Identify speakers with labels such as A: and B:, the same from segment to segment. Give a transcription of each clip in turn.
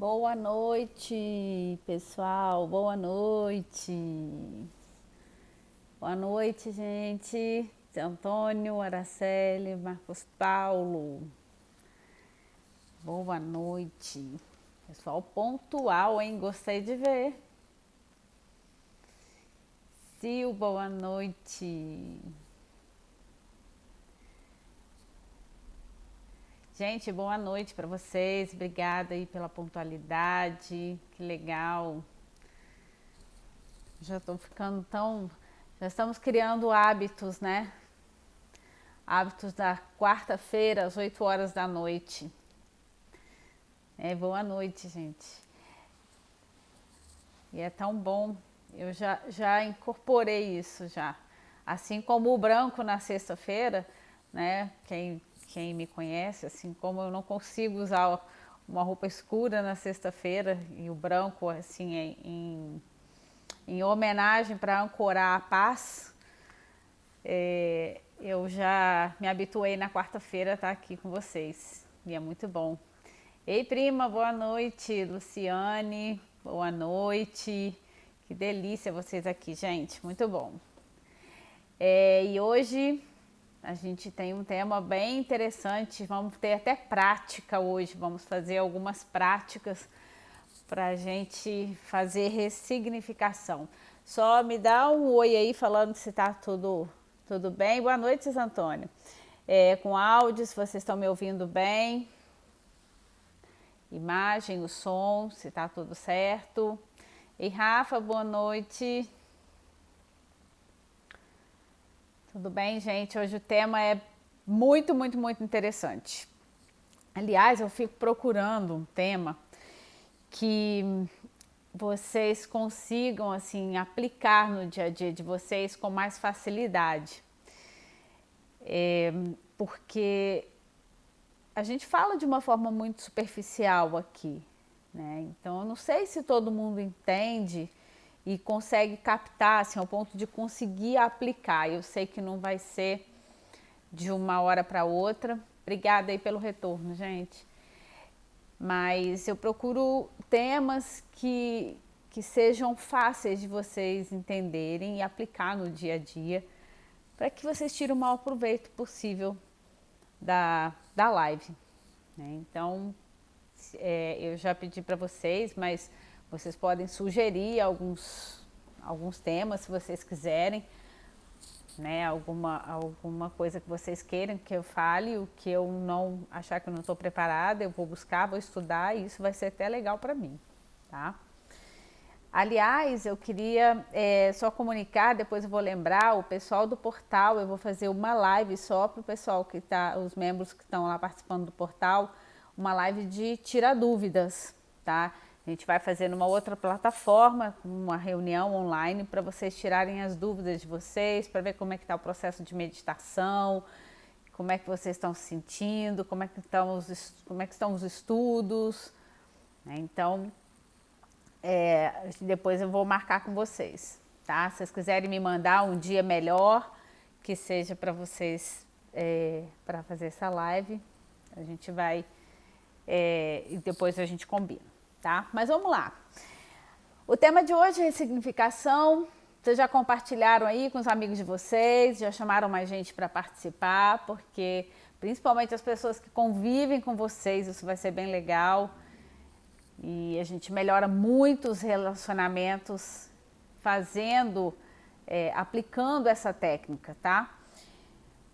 A: Boa noite, pessoal. Boa noite. Boa noite, gente. Zé Antônio, Araceli, Marcos Paulo. Boa noite. Pessoal pontual, hein? Gostei de ver. Sil, boa noite. Gente, boa noite para vocês. Obrigada aí pela pontualidade. Que legal. Já estou ficando tão. Já estamos criando hábitos, né? Hábitos da quarta-feira, às 8 horas da noite. Boa noite, gente. E é tão bom. Eu já incorporei isso já. Assim como o branco na sexta-feira, né? Quem me conhece, assim como eu não consigo usar uma roupa escura na sexta-feira e o branco, assim, em homenagem para ancorar a paz, eu já me habituei na quarta-feira a estar aqui com vocês. E é muito bom. Ei, prima, boa noite. Luciane, boa noite. Que delícia vocês aqui, gente. Muito bom. E hoje a gente tem um tema bem interessante. Vamos ter até prática hoje. Vamos fazer algumas práticas para a gente fazer ressignificação. Só me dá um oi aí falando se tá tudo bem. Boa noite, Zé Antônio. Com áudio, se vocês estão me ouvindo bem. Imagem, o som, se tá tudo certo. E Rafa, boa noite. Tudo bem, gente? Hoje o tema é muito, muito, muito interessante. Aliás, eu fico procurando um tema que vocês consigam assim aplicar no dia a dia de vocês com mais facilidade. Porque a gente fala de uma forma muito superficial aqui, né? Então eu não sei se todo mundo entende e consegue captar assim, ao ponto de conseguir aplicar. Eu sei que não vai ser de uma hora para outra. Obrigada aí pelo retorno, gente. Mas eu procuro temas que sejam fáceis de vocês entenderem e aplicar no dia a dia, para que vocês tirem o maior proveito possível da live. Né? Então, eu já pedi para vocês, mas vocês podem sugerir alguns temas se vocês quiserem, né? Alguma coisa que vocês queiram que eu fale, o que eu não achar que eu não estou preparada, eu vou buscar, vou estudar e isso vai ser até legal para mim, tá? Aliás, eu queria só comunicar, depois eu vou lembrar, o pessoal do portal, eu vou fazer uma live só para o pessoal que está, os membros que estão lá participando do portal, uma live de tirar dúvidas, tá? A gente vai fazer numa outra plataforma, uma reunião online para vocês tirarem as dúvidas de vocês, para ver como é que está o processo de meditação, como é que vocês estão se sentindo, como é que estão os estudos, né? Então, depois eu vou marcar com vocês, tá? Se vocês quiserem me mandar um dia melhor, que seja para vocês, para fazer essa live, a gente vai, e depois a gente combina, tá? Mas vamos lá. O tema de hoje é ressignificação. Vocês já compartilharam aí com os amigos de vocês, já chamaram mais gente para participar, porque principalmente as pessoas que convivem com vocês, isso vai ser bem legal. E a gente melhora muito os relacionamentos aplicando essa técnica, tá?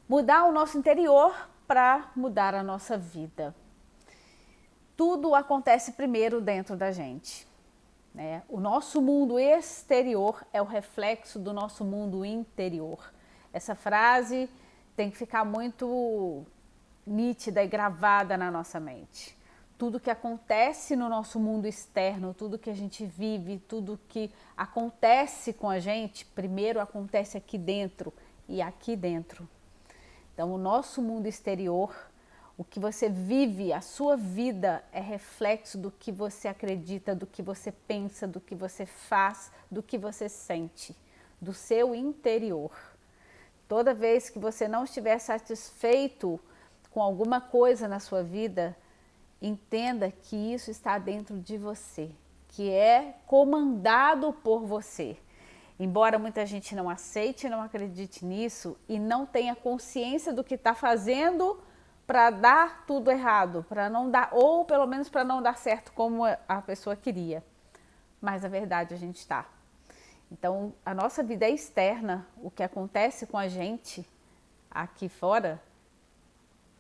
A: Mudar o nosso interior para mudar a nossa vida. Tudo acontece primeiro dentro da gente, né? O nosso mundo exterior é o reflexo do nosso mundo interior. Essa frase tem que ficar muito nítida e gravada na nossa mente. Tudo que acontece no nosso mundo externo, tudo que a gente vive, tudo que acontece com a gente, primeiro acontece aqui dentro e aqui dentro. Então, o nosso mundo exterior, o que você vive, a sua vida é reflexo do que você acredita, do que você pensa, do que você faz, do que você sente, do seu interior. Toda vez que você não estiver satisfeito com alguma coisa na sua vida, entenda que isso está dentro de você, que é comandado por você. Embora muita gente não aceite, não acredite nisso e não tenha consciência do que está fazendo para dar tudo errado, para não dar, ou pelo menos para não dar certo como a pessoa queria. Mas a verdade a gente está. Então, a nossa vida é externa, o que acontece com a gente aqui fora.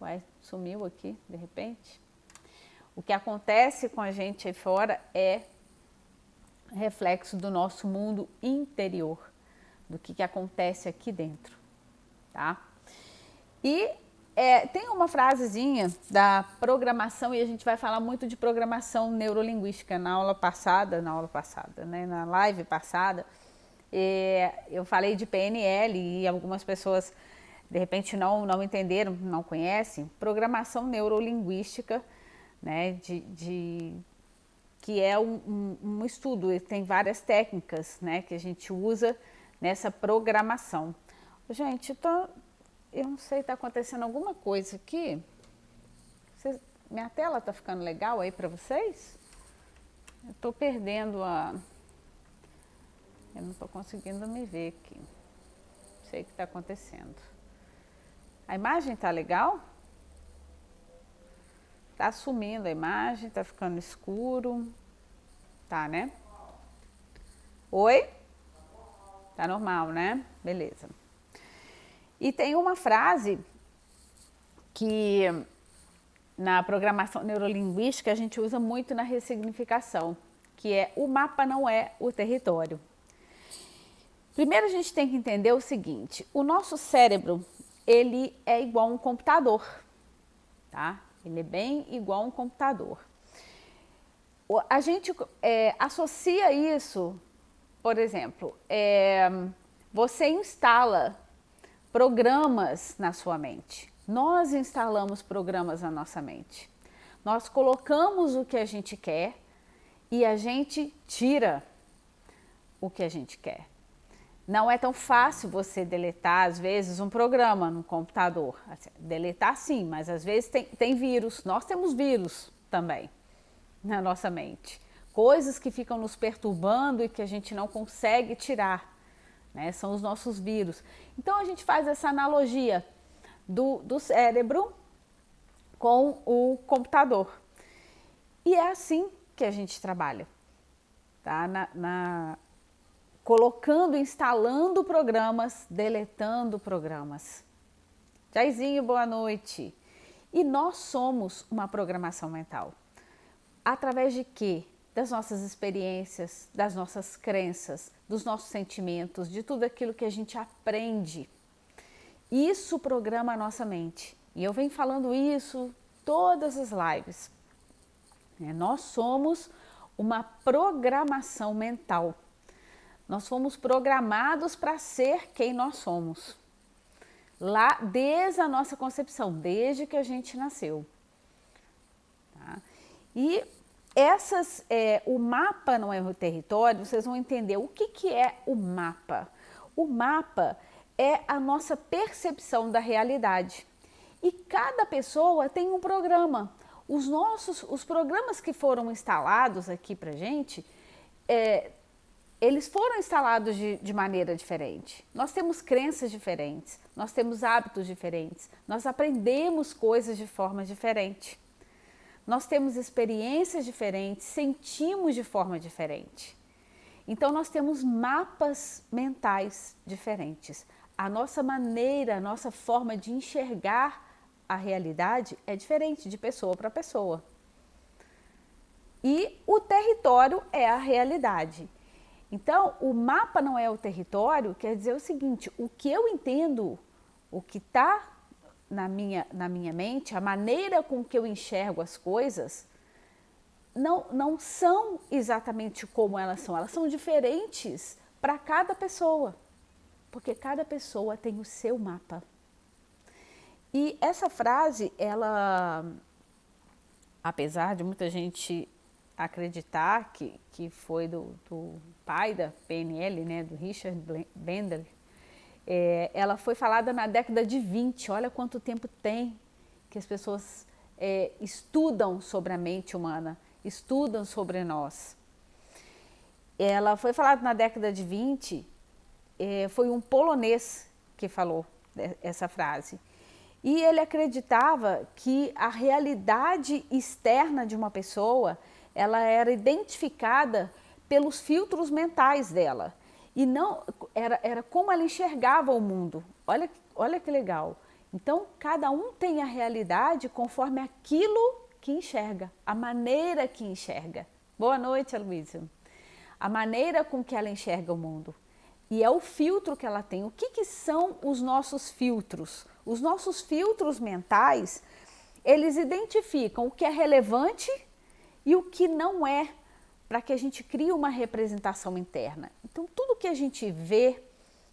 A: Ué, sumiu aqui de repente. O que acontece com a gente aí fora é reflexo do nosso mundo interior, do que acontece aqui dentro, tá? E tem uma frasezinha da programação, e a gente vai falar muito de programação neurolinguística na live passada, eu falei de PNL e algumas pessoas de repente não entenderam, não conhecem. Programação neurolinguística, né, que é um estudo, tem várias técnicas, né, que a gente usa nessa programação. Gente, eu não sei, está acontecendo alguma coisa aqui. Minha tela está ficando legal aí para vocês? Eu estou perdendo eu não estou conseguindo me ver aqui. Não sei o que está acontecendo. A imagem está legal? Tá sumindo a imagem, tá ficando escuro. Tá, né? Oi? Tá normal, né? Beleza. E tem uma frase que na programação neurolinguística a gente usa muito na ressignificação, que é: o mapa não é o território. Primeiro a gente tem que entender o seguinte: o nosso cérebro, ele é igual a um computador, tá? Ele é bem igual a um computador. A gente associa isso, por exemplo, você instala programas na sua mente. Nós instalamos programas na nossa mente. Nós colocamos o que a gente quer e a gente tira o que a gente quer. Não é tão fácil você deletar, às vezes, um programa no computador. Deletar sim, mas às vezes tem vírus. Nós temos vírus também na nossa mente. Coisas que ficam nos perturbando e que a gente não consegue tirar, né? São os nossos vírus. Então a gente faz essa analogia do cérebro com o computador. E é assim que a gente trabalha, tá? Colocando, instalando programas, deletando programas. Jairzinho, boa noite. E nós somos uma programação mental. Através de quê? Das nossas experiências, das nossas crenças, dos nossos sentimentos, de tudo aquilo que a gente aprende. Isso programa a nossa mente. E eu venho falando isso todas as lives. Nós somos uma programação mental. Nós fomos programados para ser quem nós somos. Lá desde a nossa concepção, desde que a gente nasceu. Tá? E o mapa não é o território, vocês vão entender o que é o mapa. O mapa é a nossa percepção da realidade. E cada pessoa tem um programa. Os programas que foram instalados aqui pra gente, eles foram instalados de maneira diferente. Nós temos crenças diferentes, nós temos hábitos diferentes, nós aprendemos coisas de forma diferente. Nós temos experiências diferentes, sentimos de forma diferente. Então nós temos mapas mentais diferentes. A nossa maneira, a nossa forma de enxergar a realidade é diferente de pessoa para pessoa. E o território é a realidade. Então, o mapa não é o território, quer dizer o seguinte: o que eu entendo, o que está na minha mente, a maneira com que eu enxergo as coisas, não são exatamente como elas são diferentes para cada pessoa, porque cada pessoa tem o seu mapa. E essa frase, ela, apesar de muita gente acreditar que foi do pai da PNL, né, do Richard Bandler, ela foi falada na década de 20, olha quanto tempo tem que as pessoas estudam sobre a mente humana, estudam sobre nós. Ela foi falada na década de 20, foi um polonês que falou essa frase. E ele acreditava que a realidade externa de uma pessoa, ela era identificada pelos filtros mentais dela. E não era como ela enxergava o mundo. Olha que legal. Então, cada um tem a realidade conforme aquilo que enxerga, a maneira que enxerga. Boa noite, Aloysio. A maneira com que ela enxerga o mundo. E é o filtro que ela tem. O que são os nossos filtros? Os nossos filtros mentais, eles identificam o que é relevante e o que não é, para que a gente crie uma representação interna. Então, tudo que a gente vê,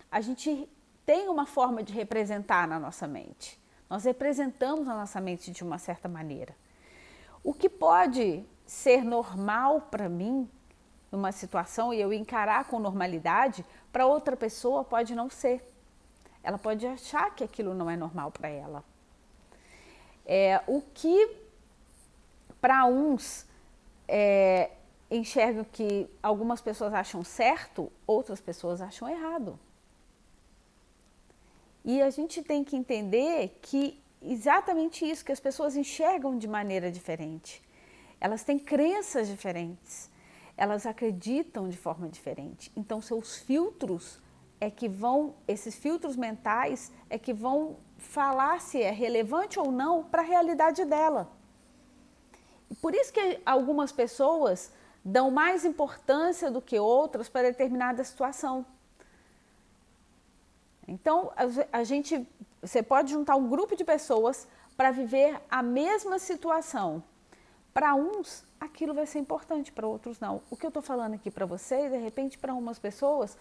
A: a gente tem uma forma de representar na nossa mente. Nós representamos a nossa mente de uma certa maneira. O que pode ser normal para mim, numa situação, e eu encarar com normalidade, para outra pessoa pode não ser. Ela pode achar que aquilo não é normal para ela. O que para uns enxergam que algumas pessoas acham certo, outras pessoas acham errado. E a gente tem que entender que exatamente isso, que as pessoas enxergam de maneira diferente. Elas têm crenças diferentes. Elas acreditam de forma diferente. Então, seus filtros esses filtros mentais é que vão falar se é relevante ou não para a realidade dela. E por isso que algumas pessoas dão mais importância do que outras para determinada situação. Então, você pode juntar um grupo de pessoas para viver a mesma situação. Para uns, aquilo vai ser importante, para outros não. O que eu estou falando aqui para vocês, de repente, para umas pessoas,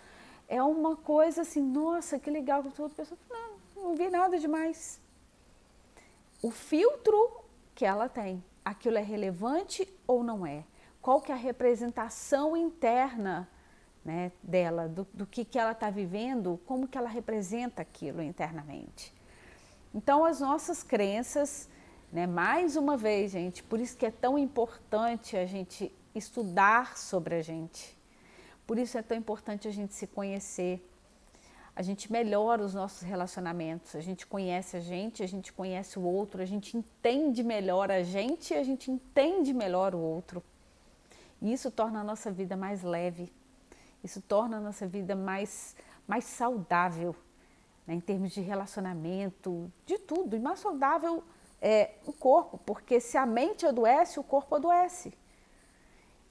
A: é uma coisa assim, nossa, que legal, para outra pessoa, não vi nada demais. O filtro que ela tem, aquilo é relevante ou não é? Qual que é a representação interna, né, dela, do que ela está vivendo, como que ela representa aquilo internamente. Então, as nossas crenças, né, mais uma vez, gente, por isso que é tão importante a gente estudar sobre a gente. Por isso é tão importante a gente se conhecer. A gente melhora os nossos relacionamentos, a gente conhece, a gente conhece o outro, a gente entende melhor a gente e a gente entende melhor o outro. E isso torna a nossa vida mais leve, isso torna a nossa vida mais saudável, né, em termos de relacionamento, de tudo. E mais saudável é o corpo, porque se a mente adoece, o corpo adoece.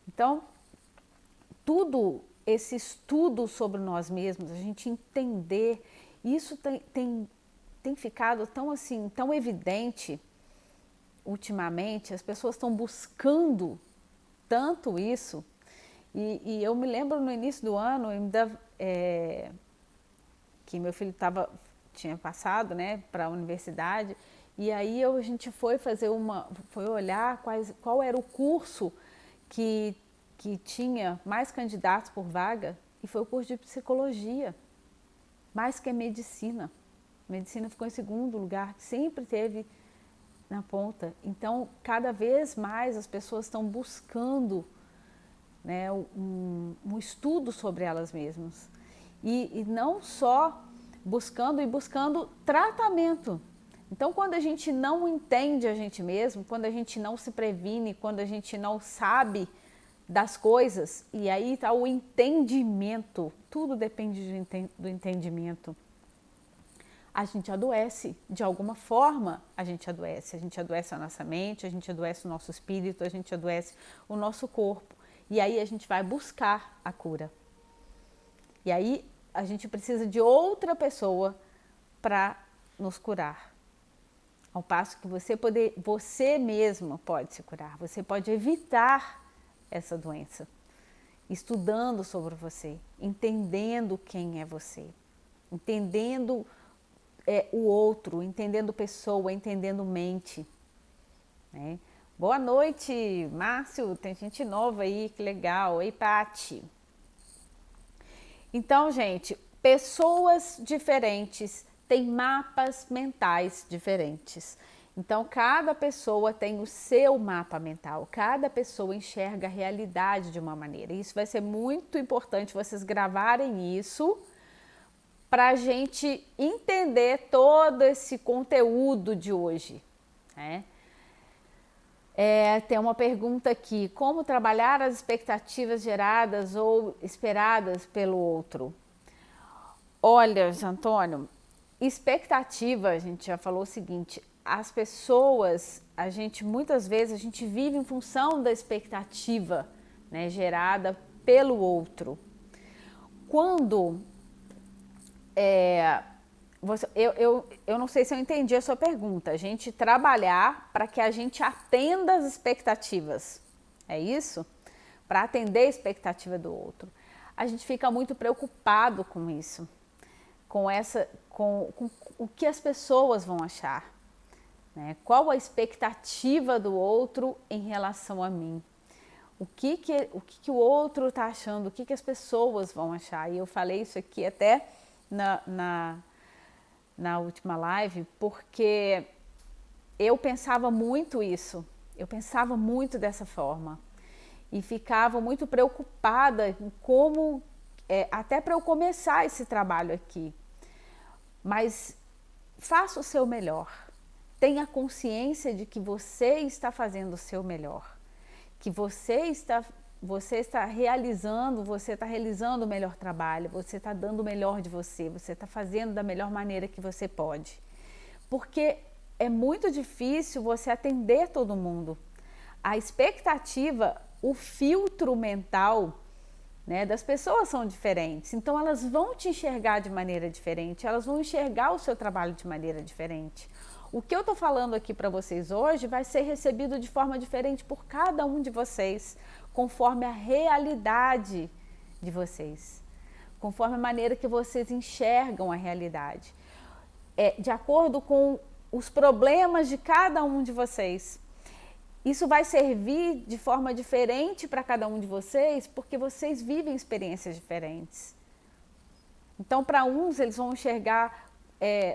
A: Então, tudo esse estudo sobre nós mesmos, a gente entender, isso tem ficado tão evidente ultimamente, as pessoas estão buscando tanto isso, e eu me lembro no início do ano, que meu filho tinha passado, né, para a universidade, e aí a gente foi olhar qual era o curso que tinha mais candidatos por vaga, e foi o curso de psicologia, mais que a medicina. A medicina ficou em segundo lugar, sempre teve na ponta. Então, cada vez mais as pessoas estão buscando, né, um estudo sobre elas mesmas. E não só buscando tratamento. Então, quando a gente não entende a gente mesmo, quando a gente não se previne, quando a gente não sabe das coisas, e aí está o entendimento, tudo depende do entendimento. A gente adoece, de alguma forma a gente adoece a nossa mente, a gente adoece o nosso espírito, a gente adoece o nosso corpo, e aí a gente vai buscar a cura. E aí a gente precisa de outra pessoa para nos curar. Ao passo que você mesmo pode se curar, você pode evitar essa doença, estudando sobre você, entendendo quem é você, entendendo o outro, entendendo pessoa, entendendo mente, né? Boa noite, Márcio, tem gente nova aí, que legal. Oi, Pati. Então, gente, pessoas diferentes têm mapas mentais diferentes. Então, cada pessoa tem o seu mapa mental, cada pessoa enxerga a realidade de uma maneira. Isso vai ser muito importante vocês gravarem isso para a gente entender todo esse conteúdo de hoje, né? Tem uma pergunta aqui: como trabalhar as expectativas geradas ou esperadas pelo outro? Olha, Antônio, expectativa, a gente já falou o seguinte: as pessoas, muitas vezes a gente vive em função da expectativa, né, gerada pelo outro. Quando eu não sei se eu entendi a sua pergunta. A gente trabalhar para que a gente atenda as expectativas, é isso? Para atender a expectativa do outro. A gente fica muito preocupado com isso, com o que as pessoas vão achar, né? Qual a expectativa do outro em relação a mim? O que o outro está achando? O que as pessoas vão achar? E eu falei isso aqui até na última live, porque eu pensava muito isso, eu pensava muito dessa forma e ficava muito preocupada em como, até para eu começar esse trabalho aqui. Mas faça o seu melhor, tenha consciência de que você está fazendo o seu melhor, que você está realizando o melhor trabalho, você está dando o melhor de você está fazendo da melhor maneira que você pode. Porque é muito difícil você atender todo mundo. A expectativa, o filtro mental, né, das pessoas são diferentes. Então elas vão te enxergar de maneira diferente, elas vão enxergar o seu trabalho de maneira diferente. O que eu estou falando aqui para vocês hoje vai ser recebido de forma diferente por cada um de vocês, conforme a realidade de vocês, conforme a maneira que vocês enxergam a realidade, de acordo com os problemas de cada um de vocês. Isso vai servir de forma diferente para cada um de vocês, porque vocês vivem experiências diferentes. Então, para uns, eles vão enxergar,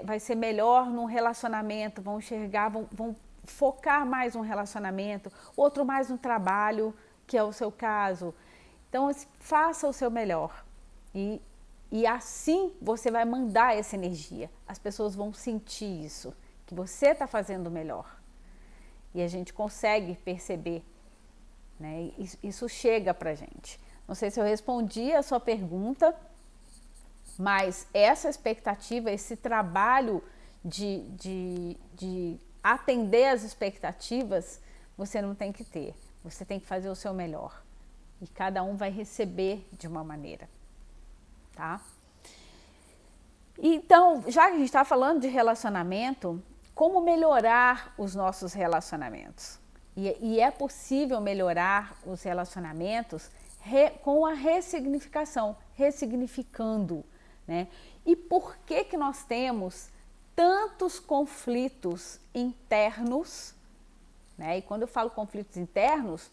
A: vai ser melhor num relacionamento, vão focar mais no relacionamento, outro mais no trabalho, que é o seu caso. Então, faça o seu melhor. E assim você vai mandar essa energia. As pessoas vão sentir isso, que você está fazendo o melhor. E a gente consegue perceber, né? Isso chega pra gente. Não sei se eu respondi a sua pergunta, mas essa expectativa, esse trabalho de atender as expectativas, você não tem que ter. Você tem que fazer o seu melhor. E cada um vai receber de uma maneira, tá? Então, já que a gente está falando de relacionamento, como melhorar os nossos relacionamentos? E é possível melhorar os relacionamentos com a ressignificação, ressignificando, né? E por que nós temos tantos conflitos internos, né? E quando eu falo conflitos internos,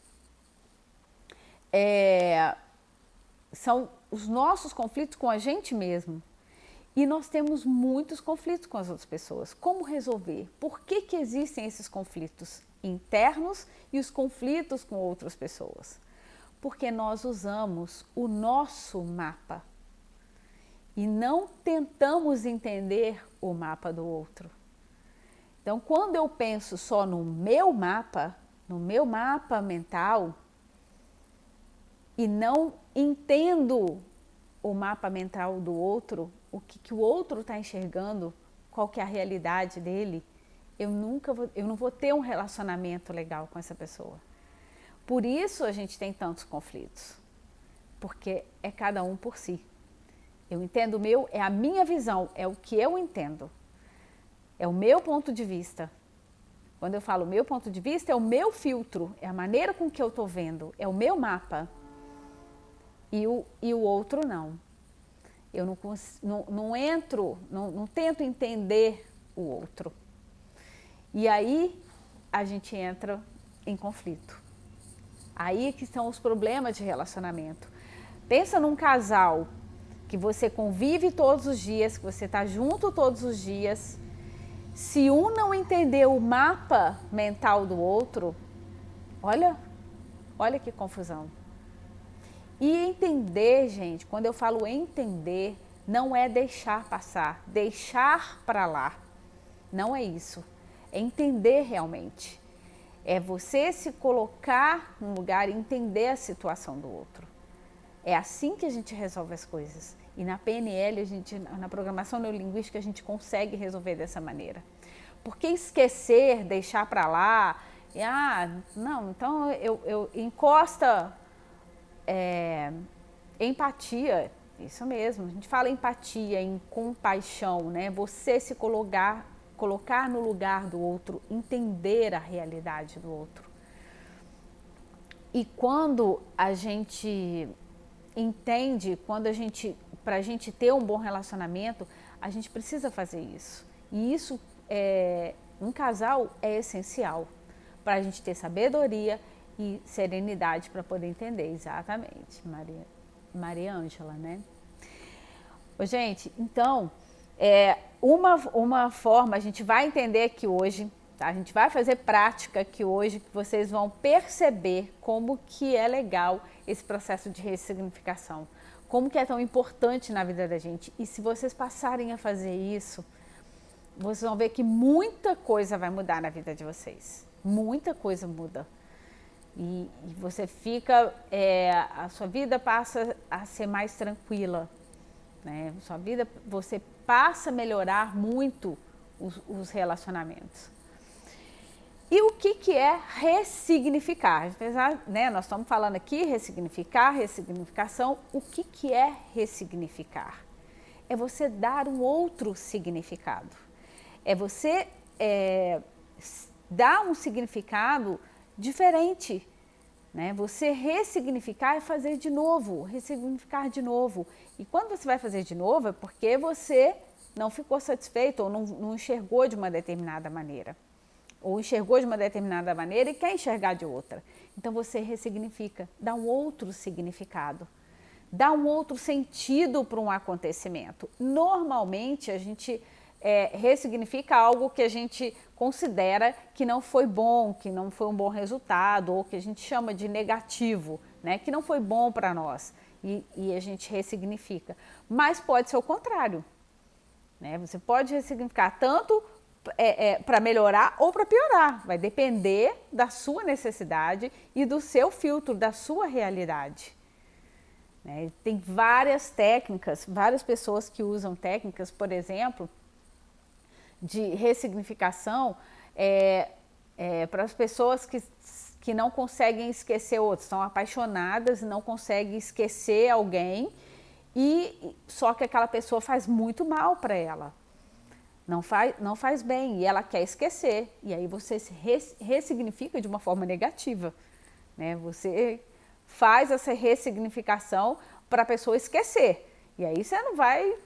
A: são os nossos conflitos com a gente mesmo. E nós temos muitos conflitos com as outras pessoas. Como resolver? Por que existem esses conflitos internos e os conflitos com outras pessoas? Porque nós usamos o nosso mapa e não tentamos entender o mapa do outro. Então, quando eu penso só no meu mapa mental, e não entendo o mapa mental do outro, o que o outro está enxergando, qual que é a realidade dele, eu não vou ter um relacionamento legal com essa pessoa. Por isso a gente tem tantos conflitos, porque é cada um por si. Eu entendo o meu, é a minha visão, é o que eu entendo, é o meu ponto de vista. Quando eu falo meu ponto de vista, é o meu filtro, é a maneira com que eu estou vendo, é o meu mapa. E o outro não. Eu não tento entender o outro. E aí a gente entra em conflito. Aí que estão os problemas de relacionamento. Pensa num casal que você convive todos os dias, que você está junto todos os dias. Se um não entender o mapa mental do outro, olha que confusão. E entender, gente, quando eu falo entender, não é deixar passar, deixar para lá. Não é isso. É entender realmente. É você se colocar num lugar e entender a situação do outro. É assim que a gente resolve as coisas. E na PNL, na programação neurolinguística, a gente consegue resolver dessa maneira. Porque esquecer, deixar para lá, não, então eu encosta empatia, isso mesmo, a gente fala empatia, em compaixão, né? Você se colocar no lugar do outro, entender a realidade do outro. E quando a gente entende, para a gente ter um bom relacionamento, a gente precisa fazer isso. E isso, um casal é essencial para a gente ter sabedoria e serenidade para poder entender. Exatamente, Maria Ângela, né? Gente, então, uma forma, a gente vai entender aqui hoje, tá? A gente vai fazer prática aqui hoje, que vocês vão perceber como que é legal esse processo de ressignificação, como que é tão importante na vida da gente. E se vocês passarem a fazer isso, vocês vão ver que muita coisa vai mudar na vida de vocês. Muita coisa muda. E você fica, a sua vida passa a ser mais tranquila, né? Sua vida, você passa a melhorar muito os relacionamentos. E o que é ressignificar? Apesar, né, nós estamos falando aqui ressignificar, ressignificação. O que é ressignificar? É você dar um outro significado. É você dar um significado diferente, né? Você ressignificar é fazer de novo, ressignificar de novo. E quando você vai fazer de novo é porque você não ficou satisfeito ou não enxergou de uma determinada maneira. Ou enxergou de uma determinada maneira e quer enxergar de outra. Então você ressignifica, dá um outro significado, dá um outro sentido para um acontecimento. Normalmente a gente ressignifica algo que a gente considera que não foi bom, que não foi um bom resultado, ou que a gente chama de negativo, né? Que não foi bom para nós, e a gente ressignifica. Mas pode ser o contrário, né? Você pode ressignificar tanto para melhorar ou para piorar, vai depender da sua necessidade e do seu filtro, da sua realidade. Né? Tem várias técnicas, várias pessoas que usam técnicas, por exemplo, de ressignificação para as pessoas que não conseguem esquecer outros, estão apaixonadas e não conseguem esquecer alguém, só que aquela pessoa faz muito mal para ela, não faz bem, e ela quer esquecer, e aí você se ressignifica de uma forma negativa, né? Você faz essa ressignificação para a pessoa esquecer, e aí você não vai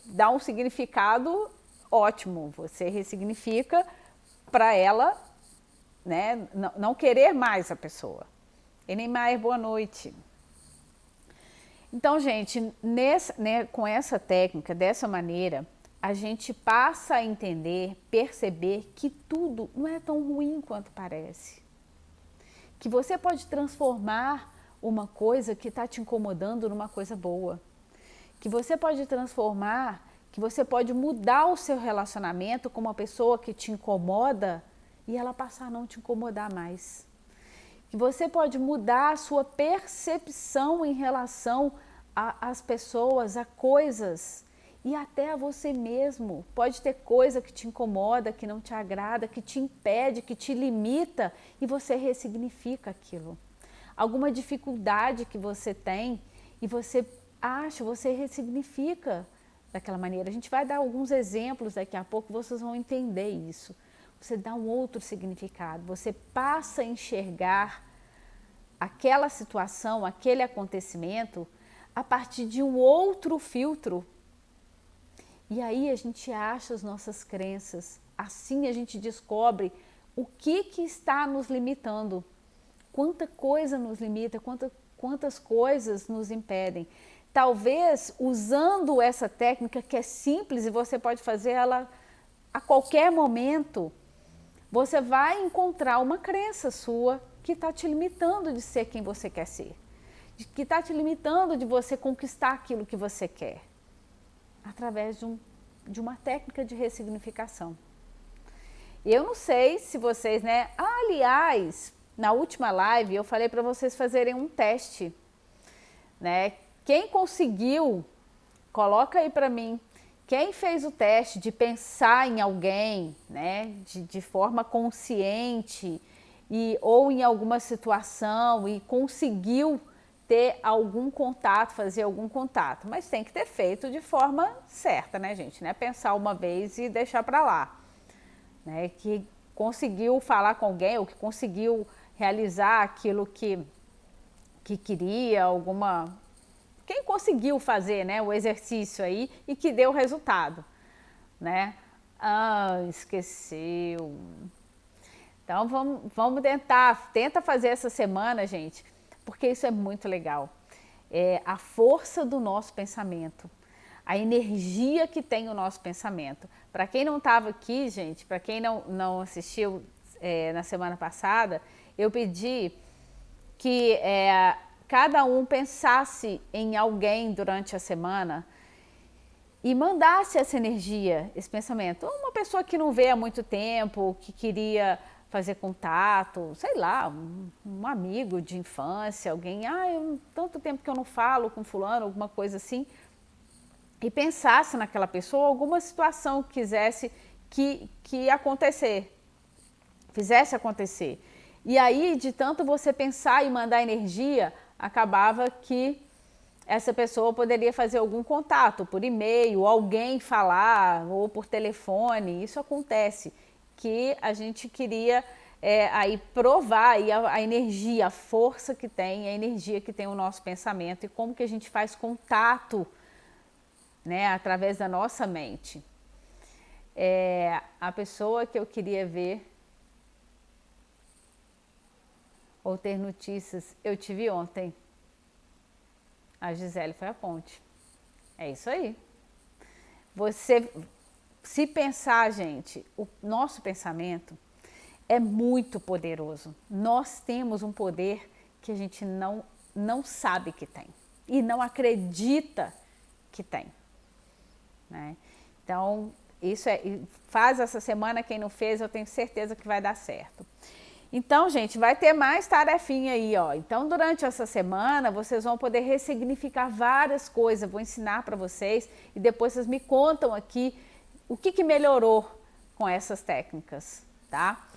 A: dar um significado ótimo, você ressignifica para ela, né, não querer mais a pessoa. Eneymar, boa noite. Então, gente, com essa técnica, dessa maneira, a gente passa a entender, perceber que tudo não é tão ruim quanto parece. Que você pode transformar uma coisa que está te incomodando numa coisa boa. Que você pode transformar, que você pode mudar o seu relacionamento com uma pessoa que te incomoda e ela passar a não te incomodar mais. Que você pode mudar a sua percepção em relação às pessoas, a coisas e até a você mesmo. Pode ter coisa que te incomoda, que não te agrada, que te impede, que te limita e você ressignifica aquilo. Alguma dificuldade que você tem e você ressignifica daquela maneira. A gente vai dar alguns exemplos daqui a pouco, vocês vão entender isso. Você dá um outro significado, você passa a enxergar aquela situação, aquele acontecimento a partir de um outro filtro. E aí a gente acha as nossas crenças, assim a gente descobre o que está nos limitando, quanta coisa nos limita, quantas coisas nos impedem. Talvez usando essa técnica que é simples e você pode fazer ela a qualquer momento, você vai encontrar uma crença sua que está te limitando de ser quem você quer ser, que está te limitando de você conquistar aquilo que você quer, através de uma técnica de ressignificação. Eu não sei se vocês, né? Aliás, na última live eu falei para vocês fazerem um teste, né? Quem conseguiu, coloca aí para mim. Quem fez o teste de pensar em alguém, né, de forma consciente ou em alguma situação e conseguiu ter algum contato, fazer algum contato, mas tem que ter feito de forma certa, né, gente? Não é pensar uma vez e deixar para lá, né? Que conseguiu falar com alguém ou que conseguiu realizar aquilo que queria, quem conseguiu fazer, né, o exercício aí e que deu resultado, né? Esqueceu. Então vamos tenta fazer essa semana, gente, porque isso é muito legal. É a força do nosso pensamento, a energia que tem o nosso pensamento. Para quem não estava aqui, gente, para quem não assistiu na semana passada, eu pedi que cada um pensasse em alguém durante a semana e mandasse essa energia, esse pensamento. Uma pessoa que não vê há muito tempo, que queria fazer contato, sei lá, um amigo de infância, alguém, tanto tempo que eu não falo com fulano, alguma coisa assim, e pensasse naquela pessoa, alguma situação que quisesse que acontecer, fizesse acontecer. E aí, de tanto você pensar e mandar energia, acabava que essa pessoa poderia fazer algum contato por e-mail, alguém falar ou por telefone. Isso acontece, que a gente queria aí provar aí a energia, a força que tem, a energia que tem o nosso pensamento e como que a gente faz contato, né, através da nossa mente. A pessoa que eu queria ver ou ter notícias, eu tive ontem. A Gisele foi a ponte. É isso aí. Você, se pensar, gente, o nosso pensamento é muito poderoso. Nós temos um poder que a gente não sabe que tem e não acredita que tem, né? Então, faz essa semana, quem não fez, eu tenho certeza que vai dar certo. Então, gente, vai ter mais tarefinha aí, ó. Então, durante essa semana, vocês vão poder ressignificar várias coisas. Vou ensinar para vocês e depois vocês me contam aqui o que melhorou com essas técnicas, tá?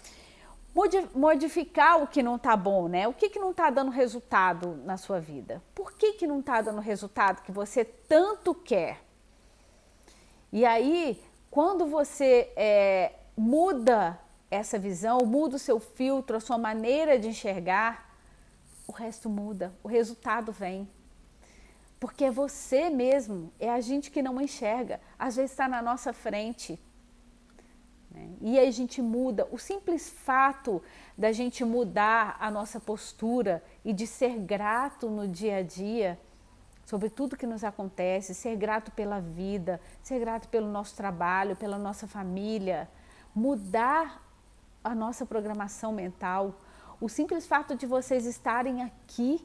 A: Modificar o que não tá bom, né? O que não tá dando resultado na sua vida? Por que não tá dando resultado que você tanto quer? E aí, quando você muda essa visão, muda o seu filtro, a sua maneira de enxergar, o resto muda, o resultado vem. Porque é você mesmo, é a gente que não enxerga, às vezes está na nossa frente, né? E aí a gente muda. O simples fato da gente mudar a nossa postura e de ser grato no dia a dia, sobre tudo que nos acontece, ser grato pela vida, ser grato pelo nosso trabalho, pela nossa família, mudar a nossa programação mental, o simples fato de vocês estarem aqui,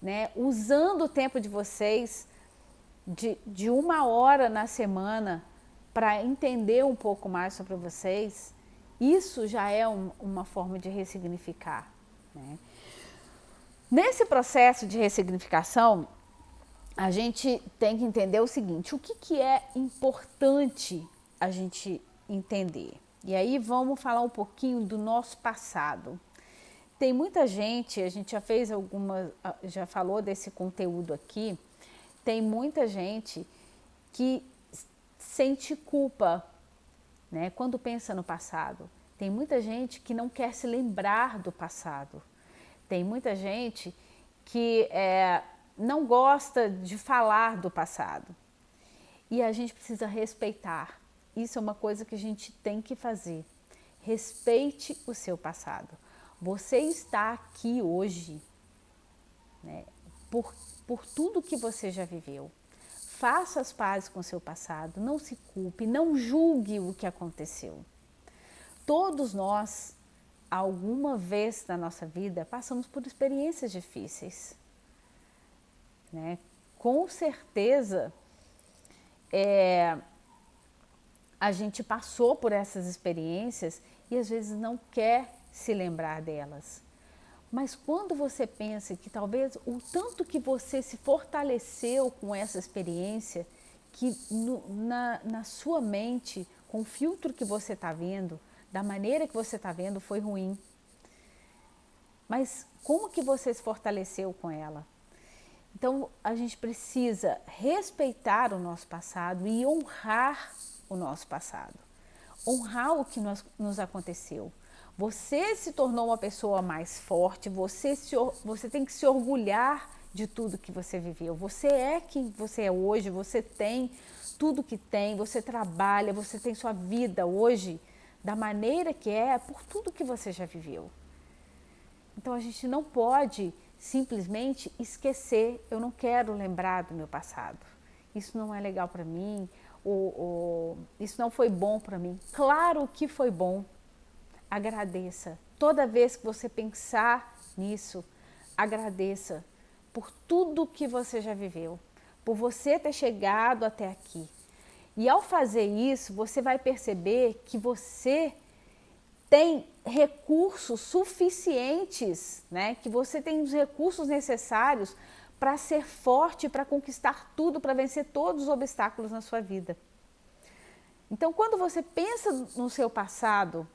A: né, usando o tempo de vocês de 1 hora na semana para entender um pouco mais sobre vocês, isso já é uma forma de ressignificar, né? Nesse processo de ressignificação, a gente tem que entender o seguinte: o que é importante a gente entender? E aí vamos falar um pouquinho do nosso passado. Tem muita gente, a gente já falou desse conteúdo aqui, tem muita gente que sente culpa, né, quando pensa no passado. Tem muita gente que não quer se lembrar do passado. Tem muita gente que não gosta de falar do passado. E a gente precisa respeitar. Isso é uma coisa que a gente tem que fazer. Respeite o seu passado. Você está aqui hoje, né, por tudo que você já viveu. faça as pazes com o seu passado, não se culpe, não julgue o que aconteceu. Todos nós, alguma vez na nossa vida, passamos por experiências difíceis, né? Com certeza, a gente passou por essas experiências e às vezes não quer se lembrar delas. Mas quando você pensa que talvez o tanto que você se fortaleceu com essa experiência, que na sua mente, com o filtro que você está vendo, da maneira que você está vendo, foi ruim. Mas como que você se fortaleceu com ela? Então, a gente precisa respeitar o nosso passado e honrar o nosso passado. Honrar o que nos aconteceu. Você se tornou uma pessoa mais forte, você tem que se orgulhar de tudo que você viveu. Você é quem você é hoje, você tem tudo que tem, você trabalha, você tem sua vida hoje da maneira que é por tudo que você já viveu. Então a gente não pode simplesmente esquecer, eu não quero lembrar do meu passado. Isso não é legal para mim, isso não foi bom para mim. Claro que foi bom. Agradeça. Toda vez que você pensar nisso, agradeça por tudo que você já viveu, por você ter chegado até aqui. E ao fazer isso, você vai perceber que você tem recursos suficientes, né? Que você tem os recursos necessários para ser forte, para conquistar tudo, para vencer todos os obstáculos na sua vida. Então, quando você pensa no seu passado,